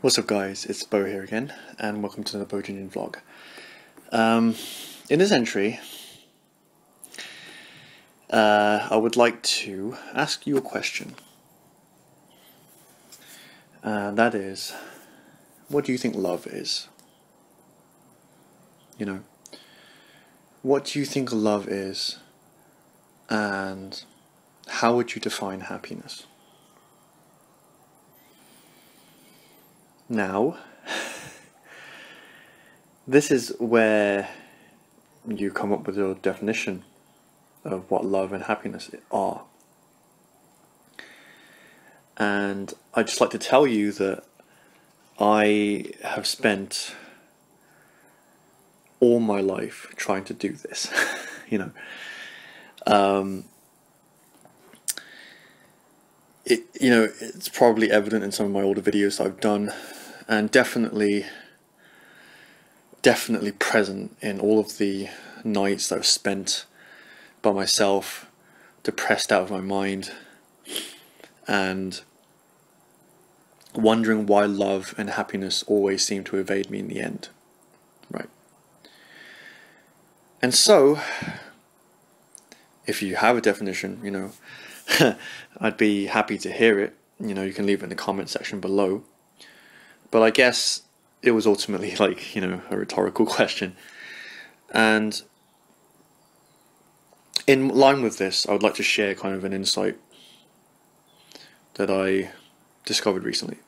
What's up guys, it's Bo here again, and welcome to the Bo Junior vlog. In this entry, I would like to ask you a question. That is, what do you think love is? You know, what do you think love is, and how would you define happiness? Now, this is where you come up with your definition of what love and happiness are. And I'd just like to tell you that I have spent all my life trying to do this, it's probably evident in some of my older videos that I've done, and definitely present in all of the nights that I've spent by myself, depressed out of my mind, and wondering why love and happiness always seem to evade me in the end, right? And so, if you have a definition, I'd be happy to hear it. You can leave it in the comment section below. But I guess it was ultimately a rhetorical question. And in line with this, I would like to share kind of an insight that I discovered recently,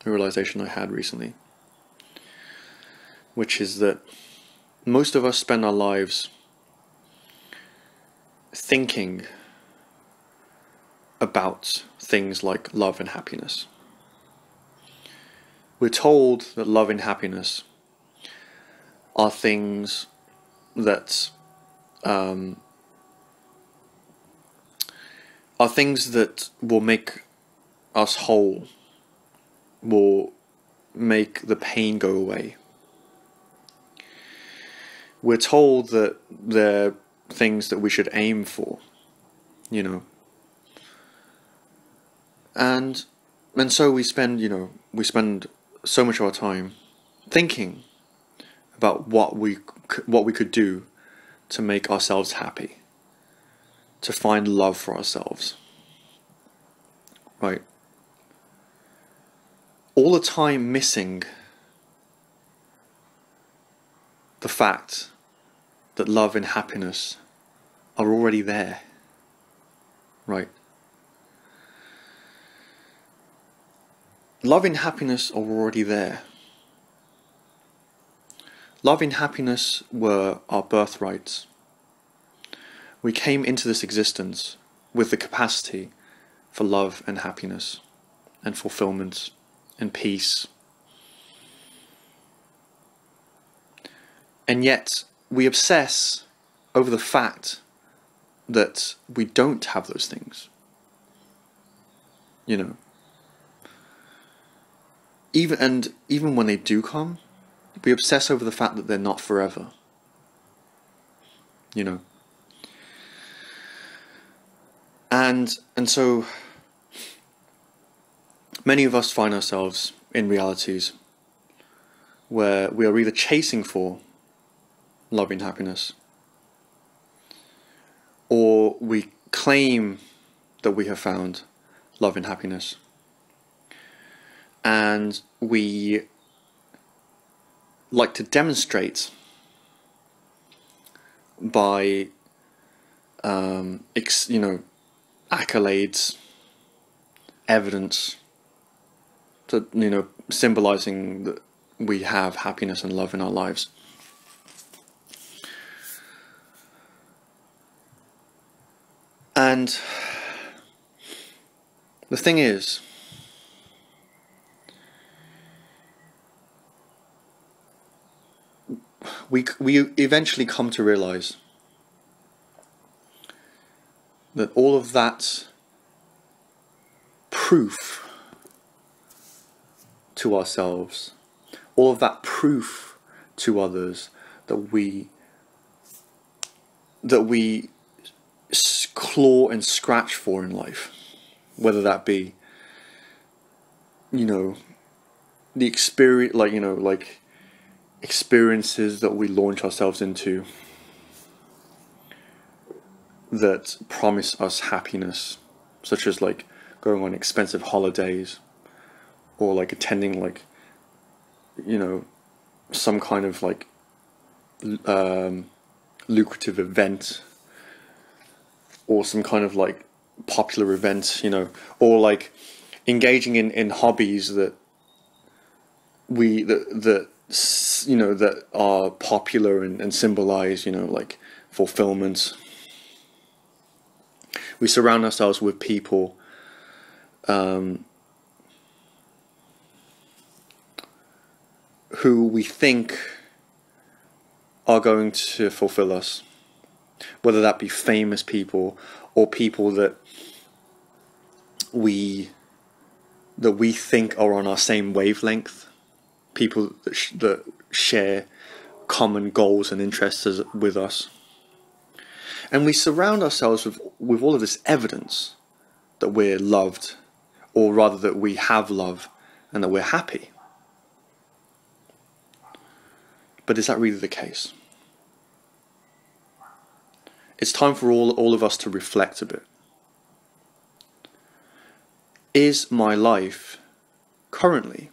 a realization I had recently, which is that most of us spend our lives thinking about things like love and happiness. We're told that love and happiness are things that will make us whole, will make the pain go away. We're told that they're things that we should aim for, and so we spend so much of our time thinking about what we could do to make ourselves happy, to find love for ourselves, right? All the time missing the fact that love and happiness are already there, right? Love and happiness are already there. Love and happiness were our birthrights. We came into this existence with the capacity for love and happiness and fulfillment and peace. And yet we obsess over the fact that we don't have those things. Even when they do come, we obsess over the fact that they're not forever. And so many of us find ourselves in realities where we are either chasing for love and happiness, or we claim that we have found love and happiness, and we like to demonstrate by accolades, evidence, to symbolizing that we have happiness and love in our lives. And the thing is, we eventually come to realize that all of that proof to ourselves, all of that proof to others that we claw and scratch for in life, whether that be the experience, like, you know, like experiences that we launch ourselves into that promise us happiness, such as like going on expensive holidays, or like attending like, you know, some kind of like lucrative event, or some kind of like popular event, you know, or like engaging in hobbies that you know, that are popular and symbolize, you know, like fulfillment. We surround ourselves with people who we think are going to fulfill us, whether that be famous people or people that we think are on our same wavelength, people that share common goals and interests with us. And we surround ourselves with all of this evidence that we're loved, or rather that we have love and that we're happy. But is that really the case? It's time for all of us to reflect a bit. Is my life currently,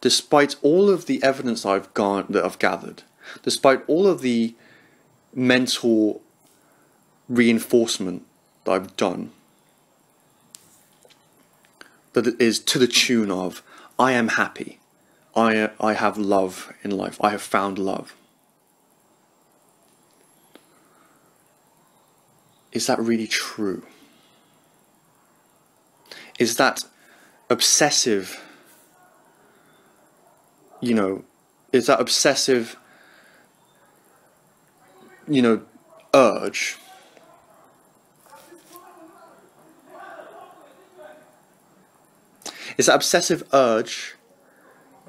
despite all of the evidence that I've gathered, despite all of the mental reinforcement that I've done, that it is to the tune of, I am happy, I have love in life, I have found love. Is that really true? Is that obsessive, you know, is that obsessive, you know, urge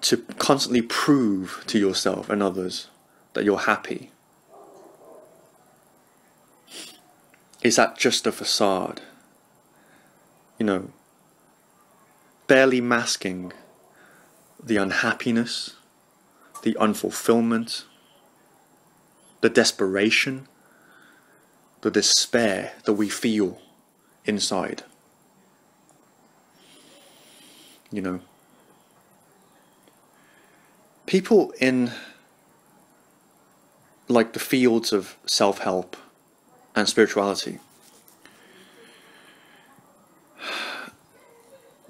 to constantly prove to yourself and others that you're happy? Is that just a facade? You know, barely masking the unhappiness, the unfulfillment, the desperation, the despair that we feel inside. You know, people in like the fields of self-help and spirituality,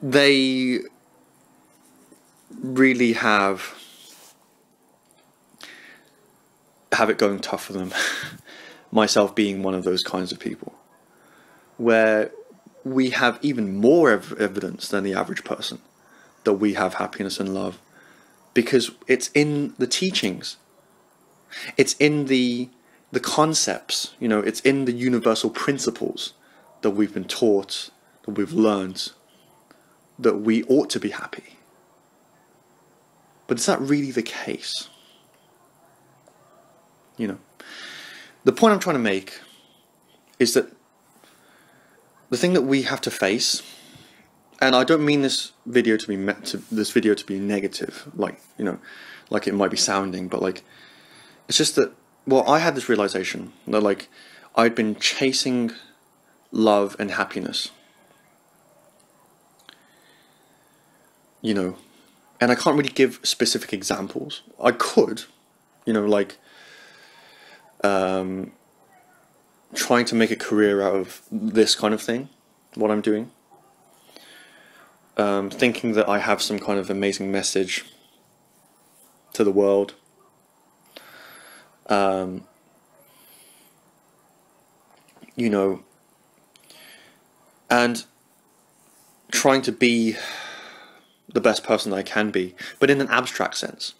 they really have it going tough for them. Myself being one of those kinds of people, where we have even more evidence than the average person that we have happiness and love, because it's in the teachings, it's in the concepts, you know, it's in the universal principles that we've been taught, that we've learned, that we ought to be happy. But is that really the case? You know, the point I'm trying to make is that the thing that we have to face, and I don't mean this video to be negative, like, you know, like it might be sounding, but like, it's just that, well, I had this realization that like I'd been chasing love and happiness, you know, and I can't really give specific examples. I could, you know, like trying to make a career out of this kind of thing, what I'm doing, thinking that I have some kind of amazing message to the world, you know, and trying to be the best person that I can be, but in an abstract sense.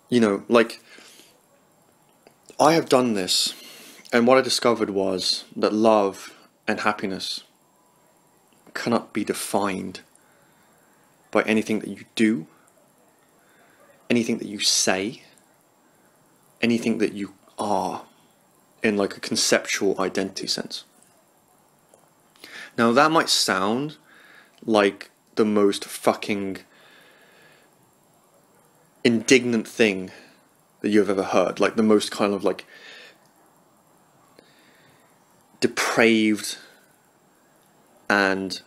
You know, like, I have done this, and what I discovered was that love and happiness cannot be defined by anything that you do, anything that you say, anything that you are, in like a conceptual identity sense. Now that might sound like the most fucking indignant thing that you've ever heard, like the most kind of like depraved and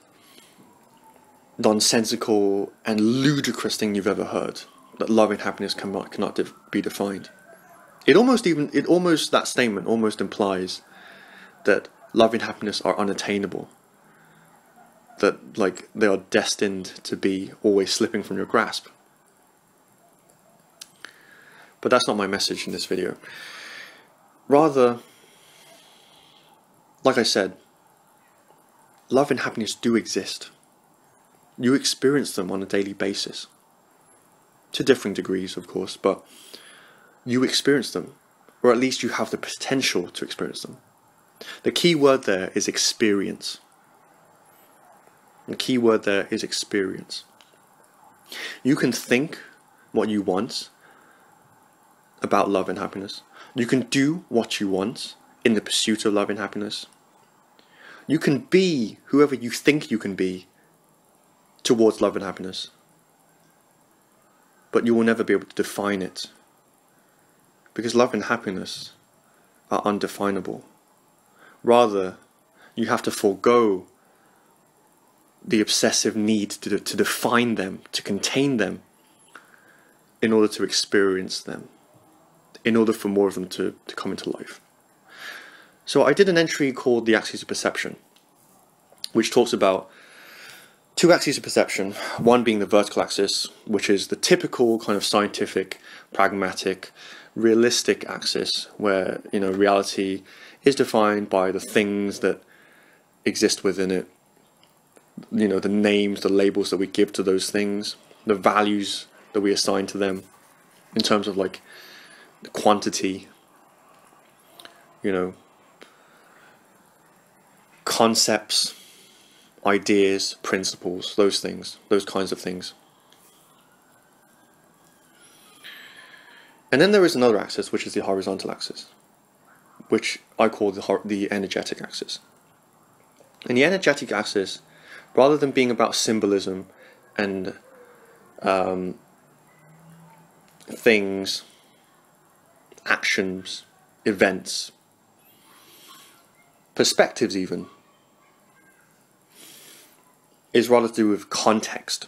nonsensical and ludicrous thing you've ever heard, that love and happiness cannot be defined. That statement almost implies that love and happiness are unattainable, that like they are destined to be always slipping from your grasp. But that's not my message in this video. Rather, like I said, love and happiness do exist. You experience them on a daily basis. To differing degrees, of course, but you experience them. Or at least you have the potential to experience them. The key word there is experience. The key word there is experience. You can think what you want about love and happiness. You can do what you want in the pursuit of love and happiness. You can be whoever you think you can be towards love and happiness. But you will never be able to define it. Because love and happiness are undefinable. Rather, you have to forego the obsessive need to define them, to contain them, in order to experience them, in order for more of them to come into life. So I did an entry called The Axes of Perception, which talks about two axes of perception, one being the vertical axis, which is the typical kind of scientific, pragmatic, realistic axis, where, you know, reality is defined by the things that exist within it, you know, the names, the labels that we give to those things, the values that we assign to them in terms of like the quantity, you know, concepts, ideas, principles, those things, those kinds of things. And then there is another axis, which is the horizontal axis, which I call the energetic axis. And the energetic axis, rather than being about symbolism and things, actions, events, perspectives even, is rather to do with context,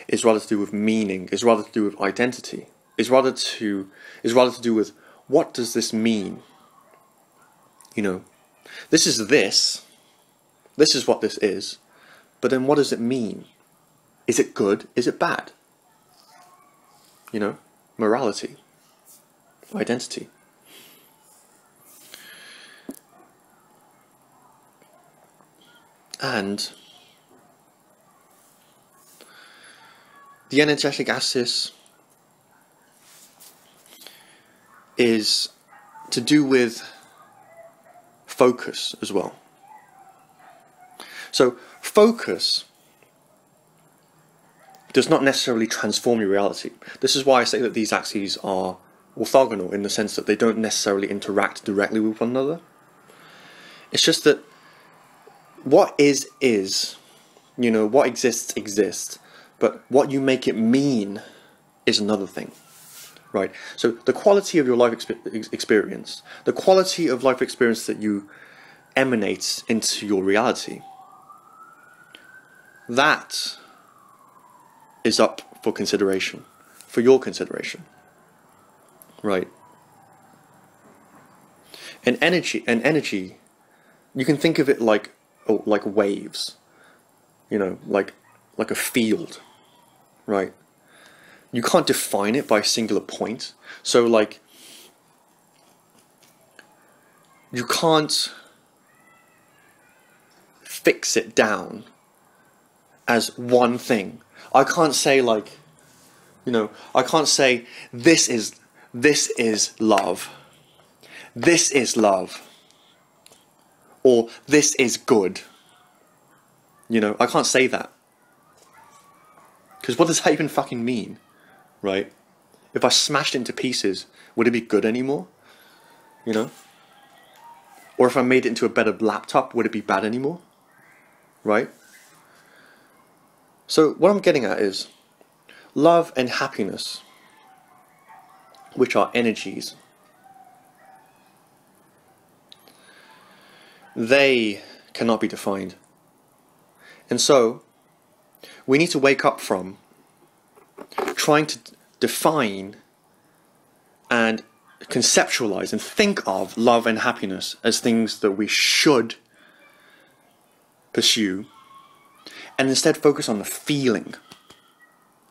is rather to do with meaning, is rather to do with identity, is rather to do with what does this mean? You know, this is what this is, but then what does it mean? Is it good? Is it bad? You know, morality, identity. And the energetic axis is to do with focus as well. So focus does not necessarily transform your reality. This is why I say that these axes are orthogonal, in the sense that they don't necessarily interact directly with one another. It's just that what is, you know, what exists, but what you make it mean is another thing, right? So the quality of your life experience, the quality of life experience that you emanate into your reality, that is up for consideration, for your consideration, right? And energy, you can think of it like waves, you know, like a field, right? You can't define it by a singular point. So like, you can't fix it down as one thing. I can't say like, you know, I can't say this is love. This is love. Or this is good. You know, I can't say that. Because what does that even fucking mean? Right? If I smashed it into pieces, would it be good anymore? You know? Or if I made it into a better laptop, would it be bad anymore? Right? So what I'm getting at is love and happiness, which are energies, they cannot be defined. And so we need to wake up from trying to define and conceptualize and think of love and happiness as things that we should pursue, and instead focus on the feeling.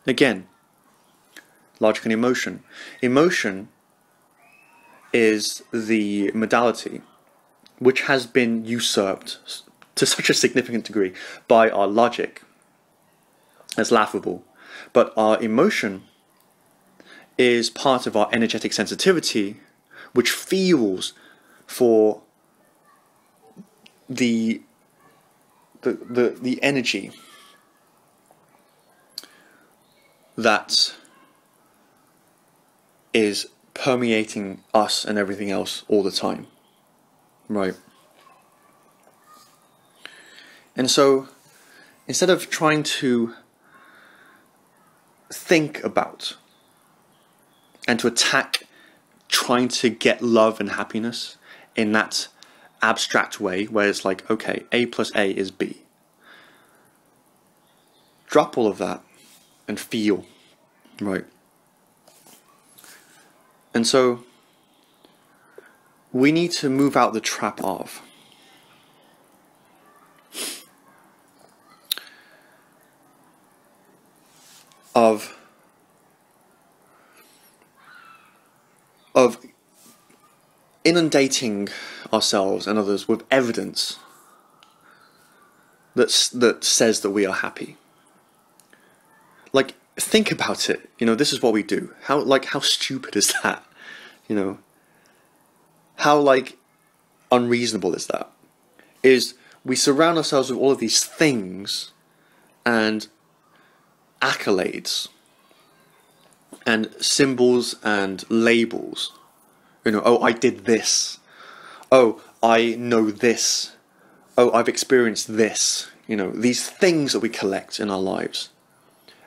Again, logic and emotion. Emotion is the modality which has been usurped to such a significant degree by our logic. It's laughable. But our emotion is part of our energetic sensitivity, which feels for the energy that is permeating us and everything else all the time, right? And so instead of trying to think about and to attack trying to get love and happiness in that abstract way where it's like, okay, A plus A is B. Drop all of that and feel, right? And so we need to move out the trap of inundating ourselves and others with evidence that says that we are happy. Like, think about it. You know, this is what we do. How stupid is that? You know, how unreasonable is that? Is we surround ourselves with all of these things and accolades and symbols and labels. You know, oh, I did this. Oh, I know this. Oh, I've experienced this. You know, these things that we collect in our lives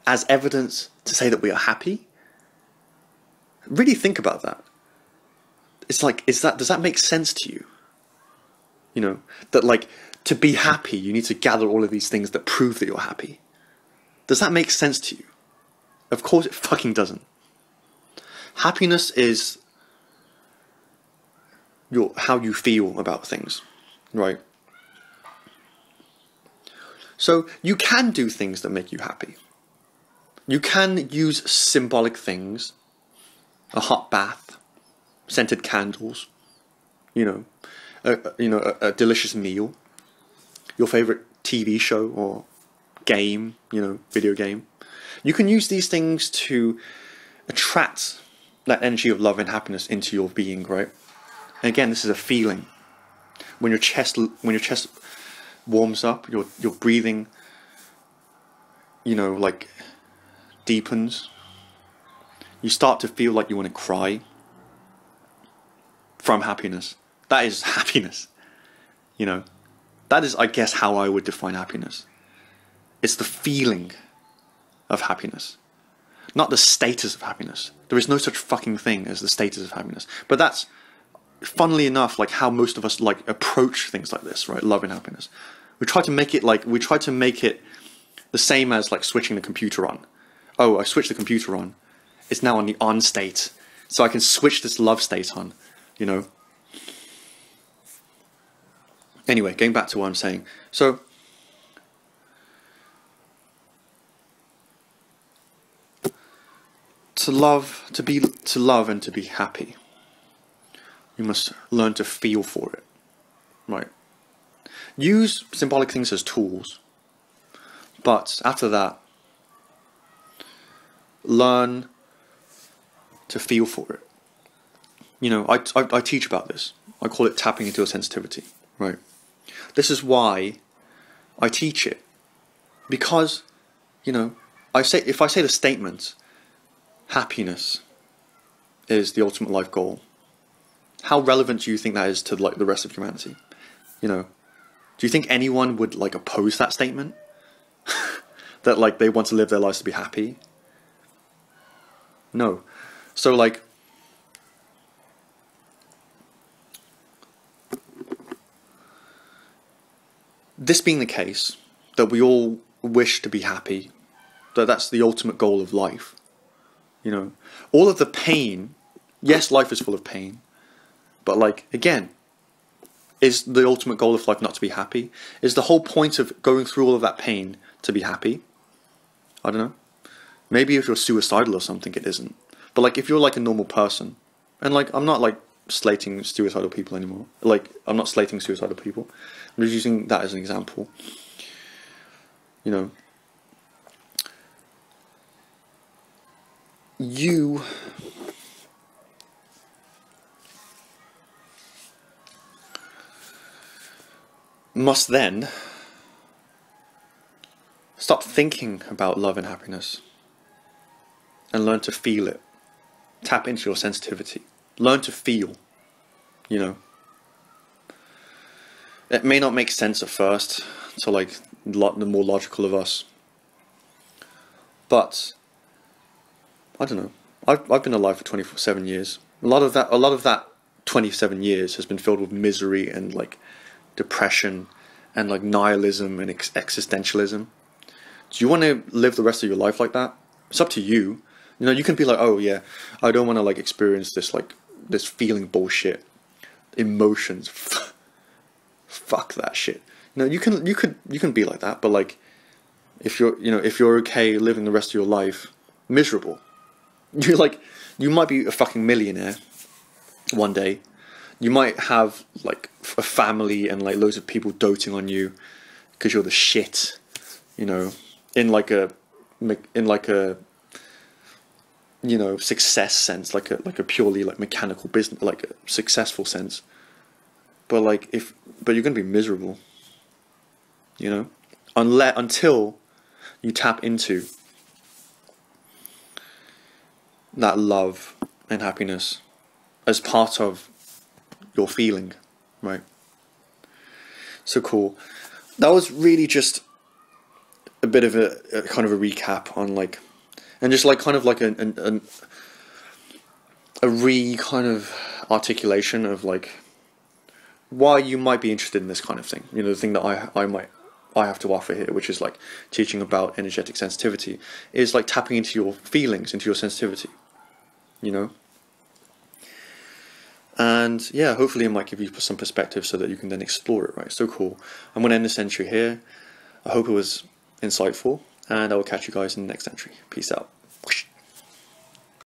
as evidence to say that we are happy. Really think about that. It's like, does that make sense to you? You know, that like, to be happy, you need to gather all of these things that prove that you're happy. Does that make sense to you? Of course it fucking doesn't. Happiness is how you feel about things, right? So you can do things that make you happy. You can use symbolic things, a hot bath, scented candles, a delicious meal, your favorite TV show or game, video game. You can use these things to attract that energy of love and happiness into your being, right? And again, this is a feeling. When your chest warms up, your breathing, deepens. You start to feel like you want to cry from happiness. That is happiness. That is, I guess, how I would define happiness. It's the feeling of happiness, not the status of happiness. There is no such fucking thing as the status of happiness. But that's, funnily enough, like how most of us approach things like this, right? Love and happiness. We try to make it the same as switching the computer on. Oh, I switched the computer on. It's now on the on state, so I can switch this love state on. Anyway, going back to what I'm saying. So, to love and to be happy, you must learn to feel for it, right? Use symbolic things as tools, but after that, learn to feel for it. I teach about this. I call it tapping into a sensitivity, right? This is why I teach it, because, if I say the statement, happiness is the ultimate life goal, how relevant do you think that is to the rest of humanity? Do you think anyone would oppose that statement? that like they want to live their lives to be happy. No. So like, this being the case, that we all wish to be happy, that that's the ultimate goal of life, you know, all of the pain, yes, life is full of pain, but like, again, is the ultimate goal of life not to be happy? Is the whole point of going through all of that pain to be happy? I don't know. Maybe if you're suicidal or something, it isn't. But like, if you're like a normal person, and like, I'm not like slating suicidal people anymore. Like, I'm not slating suicidal people. I'm just using that as an example. You know, you must then stop thinking about love and happiness and learn to feel it. Tap into your sensitivity. Learn to feel, you know. It may not make sense at first to like the more logical of us, but I don't know. I've been alive for 27 years. A lot of that 27 years has been filled with misery and like depression and like nihilism and existentialism. Do you want to live the rest of your life like that? It's up to you. You know, you can be like, oh yeah, I don't want to like experience this like this feeling bullshit, emotions. Fuck that shit. You know, you can be like that, but like, if you're okay living the rest of your life miserable, you might be a fucking millionaire one day. You might have like a family and like loads of people doting on you because you're the shit, you know, in like a you know, success sense, like a purely like mechanical business, like a successful sense. But like but you're gonna be miserable, you know, until you tap into that love and happiness as part of your feeling, right? So cool. That was really just a bit of a kind of a recap on like, and just like kind of like a kind of articulation of like why you might be interested in this kind of thing. You know, the thing that I have to offer here, which is like teaching about energetic sensitivity, is like tapping into your feelings, into your sensitivity, you know. And yeah, hopefully it might give you some perspective so that you can then explore it, right? So cool. I'm going to end this entry here. I hope it was insightful, and I will catch you guys in the next entry. Peace out.